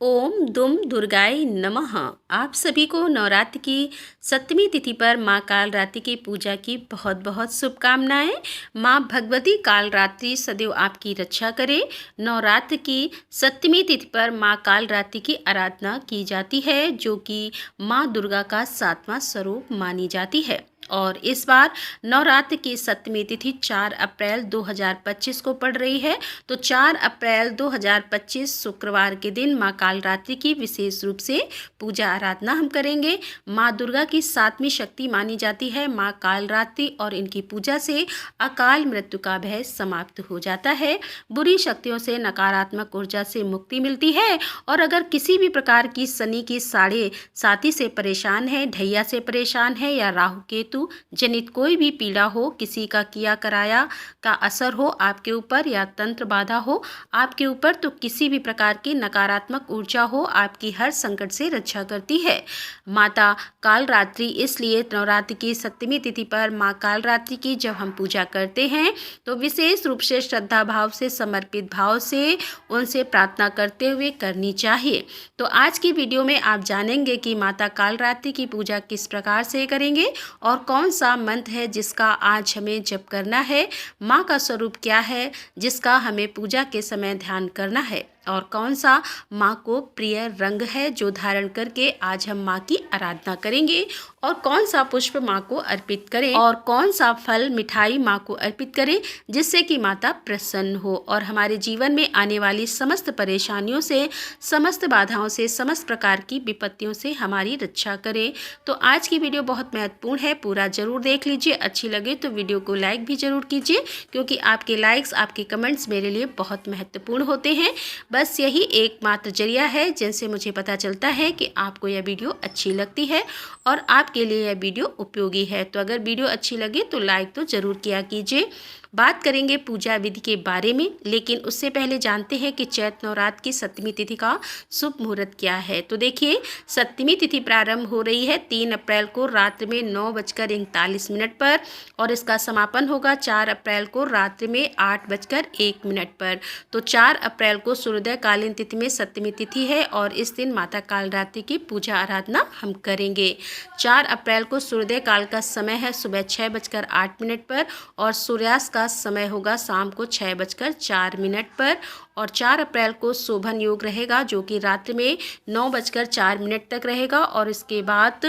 ओम दुम दुर्गाय नमः। आप सभी को नवरात्र की 7वीं तिथि पर माँ कालरात्रि की पूजा की बहुत बहुत शुभकामनाएं। माँ भगवती कालरात्रि सदैव आपकी रक्षा करे। नवरात्र की 7वीं तिथि पर माँ कालरात्रि की आराधना की जाती है, जो कि माँ दुर्गा का 7वां स्वरूप मानी जाती है। और इस बार नवरात्र की 7वीं तिथि 4 अप्रैल 2025 को पड़ रही है। तो 4 अप्रैल 2025 शुक्रवार के दिन माँ कालरात्रि की विशेष रूप से पूजा आराधना हम करेंगे। माँ दुर्गा की 7वीं शक्ति मानी जाती है माँ कालरात्रि, और इनकी पूजा से अकाल मृत्यु का भय समाप्त हो जाता है। बुरी शक्तियों से, नकारात्मक ऊर्जा से मुक्ति मिलती है। और अगर किसी भी प्रकार की शनि की साढ़े साती से परेशान है, ढैया से परेशान है, या राहु केतु जनित कोई भी पीड़ा हो, किसी का किया कराया का असर हो आपके ऊपर, या तंत्र बाधा हो आपके ऊपर, तो किसी भी प्रकार की नकारात्मक ऊर्जा हो, आपकी हर संकट से रक्षा करती है माता कालरात्रि। इसलिए नवरात्रि की 7वीं तिथि पर माँ कालरात्रि की जब हम पूजा करते हैं तो विशेष रूप से श्रद्धा भाव से, समर्पित भाव से उनसे प्रार्थना करते हुए करनी चाहिए। तो आज की वीडियो में आप जानेंगे कि माता कालरात्रि की पूजा किस प्रकार से करेंगे, और कौन सा मंत्र है जिसका आज हमें जप करना है, माँ का स्वरूप क्या है जिसका हमें पूजा के समय ध्यान करना है, और कौन सा माँ को प्रिय रंग है जो धारण करके आज हम माँ की आराधना करेंगे, और कौन सा पुष्प माँ को अर्पित करें, और कौन सा फल मिठाई माँ को अर्पित करें जिससे कि माता प्रसन्न हो और हमारे जीवन में आने वाली समस्त परेशानियों से, समस्त बाधाओं से, समस्त प्रकार की विपत्तियों से हमारी रक्षा करे। तो आज की वीडियो बहुत महत्वपूर्ण है, पूरा जरूर देख लीजिए। अच्छी लगे तो वीडियो को लाइक भी जरूर कीजिए, क्योंकि आपके लाइक्स, आपके कमेंट्स मेरे लिए बहुत महत्वपूर्ण होते हैं। बस यही एकमात्र जरिया है जिनसे मुझे पता चलता है कि आपको यह वीडियो अच्छी लगती है और आपके लिए यह वीडियो उपयोगी है। तो अगर वीडियो अच्छी लगे तो लाइक तो ज़रूर किया कीजिए। बात करेंगे पूजा विधि के बारे में, लेकिन उससे पहले जानते हैं कि चैत्र नवरात्र की 7वीं तिथि का शुभ मुहूर्त क्या है। तो देखिए, 7वीं तिथि प्रारंभ हो रही है 3 अप्रैल को रात्रि में 9:41 पर, और इसका समापन होगा 4 अप्रैल को रात्रि में 8:01 पर। तो 4 अप्रैल को सूर्योदय कालीन तिथि में 7वीं तिथि है, और इस दिन माता कालरात्रि की पूजा आराधना हम करेंगे। 4 अप्रैल को सूर्योदय काल का समय है सुबह 6:08 पर, और सूर्यास्त का समय होगा शाम को 6:04 पर। और 4 अप्रैल को शोभन योग रहेगा, जो कि रात्रि में 9:04 तक रहेगा, और इसके बाद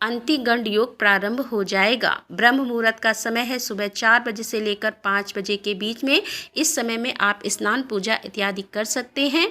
अंतिगंड योग प्रारंभ हो जाएगा। ब्रह्म मुहूर्त का समय है सुबह 4 बजे से लेकर 5 बजे के बीच में। इस समय में आप स्नान, पूजा इत्यादि कर सकते हैं।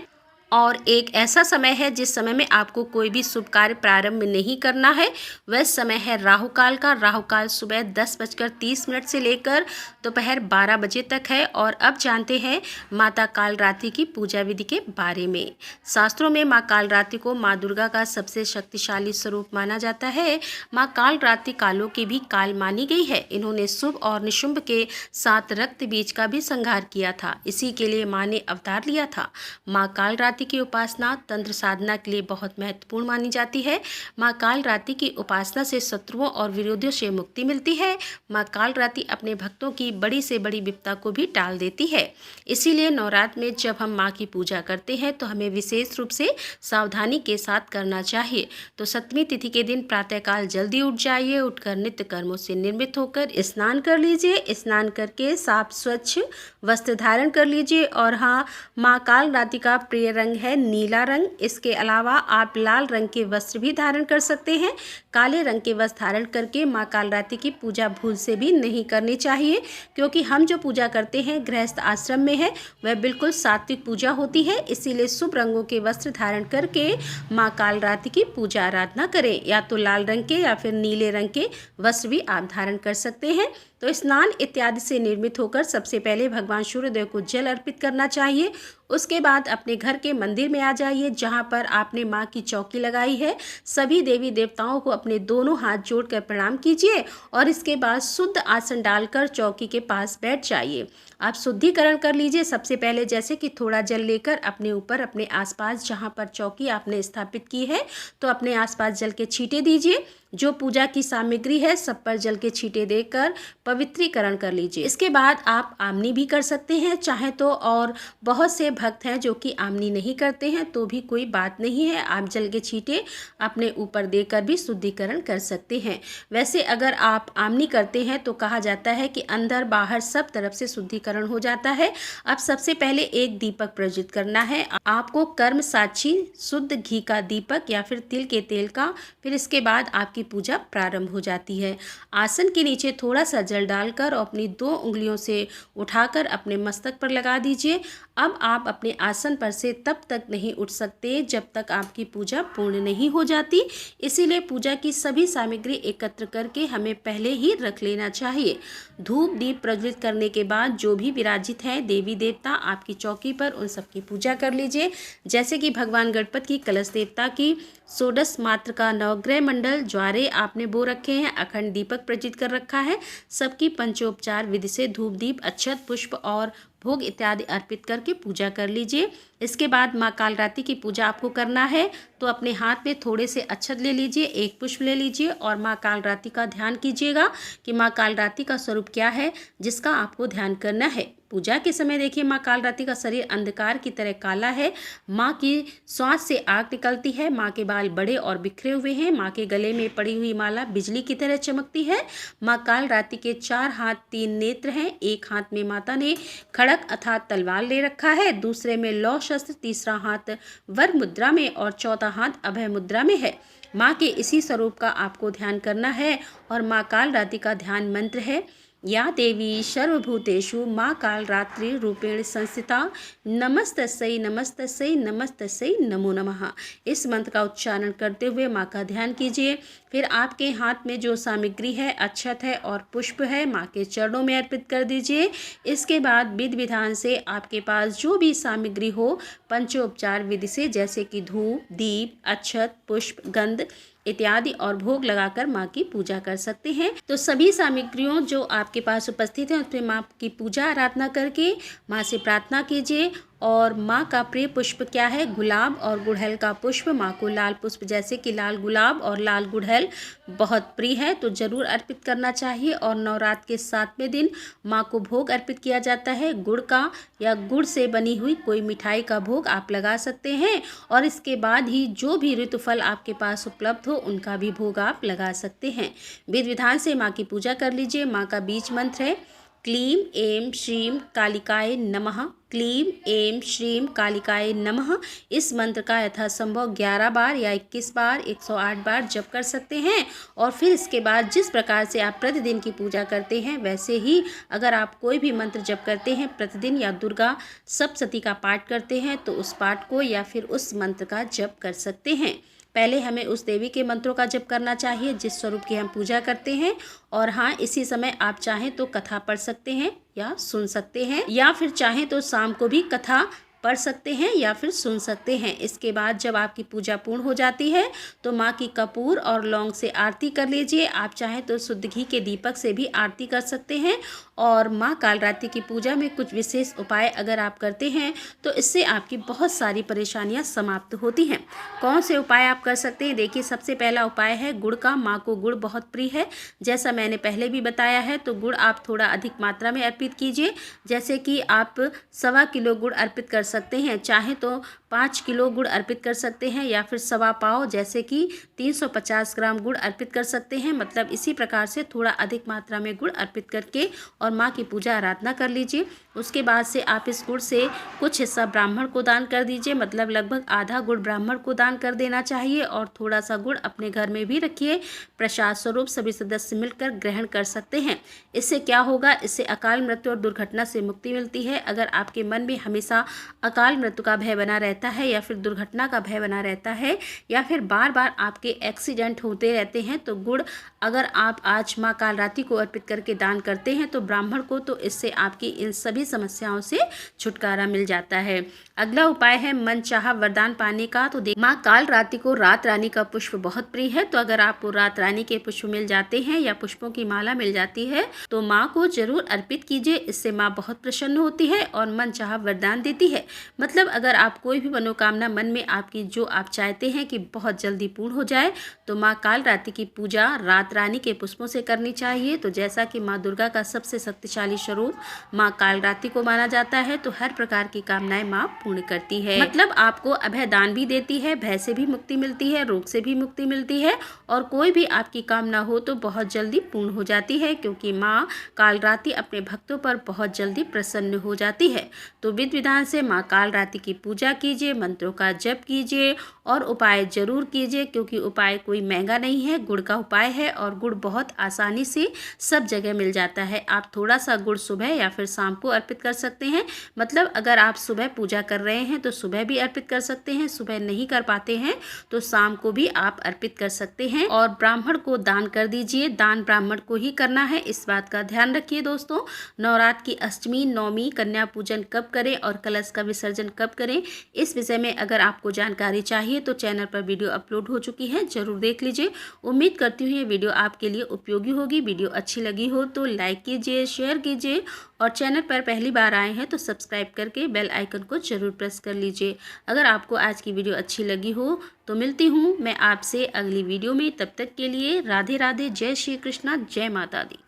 और एक ऐसा समय है जिस समय में आपको कोई भी शुभ कार्य प्रारंभ नहीं करना है। वह समय है राहु काल का। राहु काल सुबह 10:30 से लेकर दोपहर 12 बजे तक है। और अब जानते हैं माता कालरात्रि की पूजा विधि के बारे में। शास्त्रों में माँ कालरात्रि को माँ दुर्गा का सबसे शक्तिशाली स्वरूप माना जाता है। माँ कालरात्रि कालों की भी काल मानी गई है। इन्होंने शुभ और निशुंभ के साथ रक्त बीज का भी संहार किया था, इसी के लिए माँ ने अवतार लिया था। माँ कालरात्रि की उपासना तंत्र साधना के लिए बहुत महत्वपूर्ण मानी जाती है। माँ कालरात्रि की उपासना से शत्रुओं और विरोधियों से मुक्ति मिलती है। माँ कालरात्रि अपने भक्तों की बड़ी से बड़ी विपदा को भी टाल देती है। इसीलिए नवरात्र में जब हम माँ की पूजा करते हैं तो हमें विशेष रूप से सावधानी के साथ करना चाहिए। तो 7वीं तिथि के दिन प्रातःकाल जल्दी उठ जाइए, उठकर नित्य कर्मों से निर्मित होकर स्नान कर लीजिए। स्नान करके साफ स्वच्छ वस्त्र धारण कर लीजिए। और हाँ, माँ कालरात्रि का प्रिय रंग है नीला रंग। इसके अलावा आप लाल रंग के वस्त्र भी धारण कर सकते हैं। काले रंग के वस्त्र धारण करके माँ कालरात्रि की पूजा भूल से भी नहीं करनी चाहिए, क्योंकि हम जो पूजा करते हैं गृहस्थ आश्रम में है, वह बिल्कुल सात्विक पूजा होती है। इसीलिए शुभ रंगों के वस्त्र धारण करके माँ कालरात्रि की पूजा आराधना करें। या तो लाल रंग के या फिर नीले रंग के वस्त्र भी आप धारण कर सकते हैं। तो स्नान इत्यादि से निर्मित होकर सबसे पहले भगवान सूर्यदेव को जल अर्पित करना चाहिए। उसके बाद अपने घर के मंदिर में आ जाइए, जहाँ पर आपने माँ की चौकी लगाई है। सभी देवी देवताओं को अपने दोनों हाथ जोड़कर प्रणाम कीजिए, और इसके बाद शुद्ध आसन डालकर चौकी के पास बैठ जाइए। आप शुद्धिकरण कर लीजिए सबसे पहले, जैसे कि थोड़ा जल लेकर अपने ऊपर, अपने आसपास, जहाँ पर चौकी आपने स्थापित की है, तो अपने आसपास जल के छींटे दीजिए। जो पूजा की सामग्री है सब पर जल के छींटे देकर पवित्रीकरण कर लीजिए। इसके बाद आप आमनी भी कर सकते हैं चाहे तो, और बहुत से भक्त हैं जो कि आमनी नहीं करते हैं तो भी कोई बात नहीं है, आप जल के छींटे अपने ऊपर देकर भी शुद्धिकरण कर सकते हैं। वैसे अगर आप आमनी करते हैं तो कहा जाता है कि अंदर बाहर सब तरफ से शुद्धिकरण हो जाता है। अब सबसे पहले एक दीपक प्रज्वलित करना है आपको, कर्म साक्षी शुद्ध घी का दीपक या फिर तिल के तेल का। फिर इसके बाद आपकी पूजा प्रारंभ हो जाती है। आसन के नीचे थोड़ा सा जल डालकर और अपनी 2 उंगलियों से उठाकर अपने मस्तक पर लगा दीजिए। अब आप अपने आसन पर से तब तक नहीं उठ सकते जब तक आपकी पूजा पूर्ण नहीं हो जाती, इसीलिए पूजा की सभी सामग्री एकत्र करके हमें पहले ही रख लेना चाहिए। धूप दीप प्रज्वलित करने के बाद जो भी विराजित हैं देवी देवता आपकी चौकी पर, उन सबकी पूजा कर लीजिए। जैसे कि भगवान गणपति की कलश देवता की षोडश मात्र का नवग्रह मंडल ज्वारे आपने बो रखे हैं, अखंड दीपक प्रज्वलित कर रखा है। सबकी पंचोपचार विधि से धूप दीप अक्षत पुष्प और भोग इत्यादि अर्पित करके पूजा कर लीजिए। इसके बाद माँ कालरात्रि की पूजा आपको करना है तो अपने हाथ में थोड़े से अक्षत ले लीजिए, 1 पुष्प ले लीजिए और माँ कालरात्रि का ध्यान कीजिएगा कि माँ कालरात्रि का स्वरूप क्या है जिसका आपको ध्यान करना है। पूजा के समय देखिए माँ कालरात्रि का शरीर अंधकार की तरह काला है, माँ की श्वास से आग निकलती है, माँ के बाल बड़े और बिखरे हुए हैं, माँ के गले में पड़ी हुई माला बिजली की तरह चमकती है। माँ कालरात्रि के 4 हाथ 3 नेत्र हैं, एक हाथ में माता ने खड़ग अर्थात तलवार ले रखा है, दूसरे में लौ शस्त्र, तीसरा हाथ वर मुद्रा में और चौथा हाथ अभय मुद्रा में है। माँ के इसी स्वरूप का आपको ध्यान करना है और माँ कालरात्रि का ध्यान मंत्र है, या देवी सर्वभूतेषु माँ कालरात्रि रूपेण संस्थिता नमस्तस्यै नमस्तस्यै नमस्तस्यै नमो नमः। इस मंत्र का उच्चारण करते हुए माँ का ध्यान कीजिए। फिर आपके हाथ में जो सामग्री है, अक्षत है और पुष्प है, माँ के चरणों में अर्पित कर दीजिए। इसके बाद विधि विधान से आपके पास जो भी सामग्री हो पंचोपचार विधि से, जैसे कि धूप दीप अक्षत पुष्प गंध इत्यादि और भोग लगाकर माँ की पूजा कर सकते हैं। तो सभी सामग्रियों जो आपके पास उपस्थित हैं उसमें माँ की पूजा आराधना करके माँ से प्रार्थना कीजिए। और माँ का प्रिय पुष्प क्या है? गुलाब और गुड़हल का पुष्प। माँ को लाल पुष्प जैसे कि लाल गुलाब और लाल गुड़हल बहुत प्रिय है तो जरूर अर्पित करना चाहिए। और नवरात्र के 7वें दिन माँ को भोग अर्पित किया जाता है गुड़ का, या गुड़ से बनी हुई कोई मिठाई का भोग आप लगा सकते हैं। और इसके बाद ही जो भी ऋतुफल आपके पास उपलब्ध हो उनका भी भोग आप लगा सकते हैं। विधि विधान से माँ की पूजा कर लीजिए। माँ का बीज मंत्र है क्लीम ऐं श्रीं कालिकाय नमः। क्लीम ऐं श्रीं कालिकाय नमः। इस मंत्र का यथासंभव 11 बार या 21 बार 108 बार जप कर सकते हैं। और फिर इसके बाद जिस प्रकार से आप प्रतिदिन की पूजा करते हैं वैसे ही अगर आप कोई भी मंत्र जप करते हैं प्रतिदिन, या दुर्गा सप्तशती का पाठ करते हैं तो उस पाठ को या फिर उस मंत्र का जप कर सकते हैं। पहले हमें उस देवी के मंत्रों का जप करना चाहिए जिस स्वरूप की हम पूजा करते हैं। और हाँ, इसी समय आप चाहें तो कथा पढ़ सकते हैं या सुन सकते हैं, या फिर चाहें तो शाम को भी कथा पढ़ सकते हैं या फिर सुन सकते हैं। इसके बाद जब आपकी पूजा पूर्ण हो जाती है तो माँ की कपूर और लौंग से आरती कर लीजिए। आप चाहें तो शुद्ध घी के दीपक से भी आरती कर सकते हैं। और माँ कालरात्रि की पूजा में कुछ विशेष उपाय अगर आप करते हैं तो इससे आपकी बहुत सारी परेशानियाँ समाप्त होती हैं। कौन से उपाय आप कर सकते हैं? देखिए, सबसे पहला उपाय है गुड़ का। माँ को गुड़ बहुत प्रिय है, जैसा मैंने पहले भी बताया है। तो गुड़ आप थोड़ा अधिक मात्रा में अर्पित कीजिए, जैसे कि आप 1.25 किलो गुड़ अर्पित कर सकते हैं, चाहे तो 5 किलो गुड़ अर्पित कर सकते हैं, या फिर 1.25 पाव जैसे कि 350 ग्राम गुड़ अर्पित कर सकते हैं। मतलब इसी प्रकार से थोड़ा अधिक मात्रा में गुड़ अर्पित करके और माँ की पूजा आराधना कर लीजिए। उसके बाद से आप इस गुड़ से कुछ हिस्सा ब्राह्मण को दान कर दीजिए, मतलब लगभग आधा गुड़ ब्राह्मण को दान कर देना चाहिए। और थोड़ा सा गुड़ अपने घर में भी रखिए, प्रसाद स्वरूप सभी सदस्य मिलकर ग्रहण कर सकते हैं। इससे क्या होगा? इससे अकाल मृत्यु और दुर्घटना से मुक्ति मिलती है। अगर आपके मन में हमेशा अकाल मृत्यु का भय बना रहता है, या फिर दुर्घटना का भय बना रहता है, या फिर बार बार आपके एक्सीडेंट होते रहते हैं, तो गुड़ अगर आप आज माँ कालरात्रि को अर्पित करके दान करते हैं तो ब्राह्मण को, तो इससे आपकी इन सभी समस्याओं से छुटकारा मिल जाता है। अगला उपाय है मनचाहा वरदान पाने का। तो माँ कालरात्रि को रात रानी का पुष्प बहुत प्रिय है, तो अगर आपको रात रानी के पुष्प मिल जाते हैं या पुष्पों की माला मिल जाती है तो माँ को जरूर अर्पित कीजिए। इससे माँ बहुत प्रसन्न होती है और मनचाहा वरदान देती है। मतलब अगर आप कोई भी मनोकामना मन में आपकी जो आप चाहते हैं कि बहुत जल्दी पूर्ण हो जाए, तो माँ कालरात्रि की पूजा रात रानी के पुष्पों से करनी चाहिए। तो जैसा कि माँ दुर्गा का सबसे शक्तिशाली स्वरूप माँ कालरात्रि को माना जाता है, तो हर प्रकार की कामनाएं माँ पूर्ण करती है। मतलब आपको अभय दान भी देती है, भय से भी मुक्ति मिलती है, रोग से भी मुक्ति मिलती है, और कोई भी आपकी कामना हो तो बहुत जल्दी पूर्ण हो जाती है, क्योंकि माँ कालरात्रि अपने भक्तों पर बहुत जल्दी प्रसन्न हो जाती है। तो विधि विधान से माँ कालरात्रि की पूजा कीजिए, मंत्रों का जप कीजिए और उपाय जरूर कीजिए, क्योंकि उपाय कोई महंगा नहीं है, गुड़ का उपाय है और गुड़ बहुत आसानी से सब जगह मिल जाता है। आप थोड़ा सा गुड़ सुबह या फिर शाम को अर्पित कर सकते हैं। मतलब अगर आप सुबह पूजा कर रहे हैं तो सुबह भी अर्पित कर सकते हैं, सुबह नहीं कर पाते हैं तो शाम को भी आप अर्पित कर सकते हैं। और ब्राह्मण को दान कर दीजिए, दान ब्राह्मण को ही करना है, इस बात का ध्यान रखिए दोस्तों। नवरात्र की अष्टमी, नवमी, कन्या पूजन कब करें और कलश का विसर्जन कब करें, इस विषय में अगर आपको जानकारी चाहिए तो चैनल पर वीडियो अपलोड हो चुकी है, जरूर देख लीजिए। उम्मीद करती हूँ ये वीडियो आपके लिए उपयोगी होगी। वीडियो अच्छी लगी हो तो लाइक कीजिए, शेयर कीजिए और चैनल पर पहली बार आए हैं तो सब्सक्राइब करके बेल आइकन को जरूर प्रेस कर लीजिए। अगर आपको आज की वीडियो अच्छी लगी हो तो मिलती हूँ मैं आपसे अगली वीडियो में। तब तक के लिए राधे राधे, जय श्री कृष्णा, जय माता दी।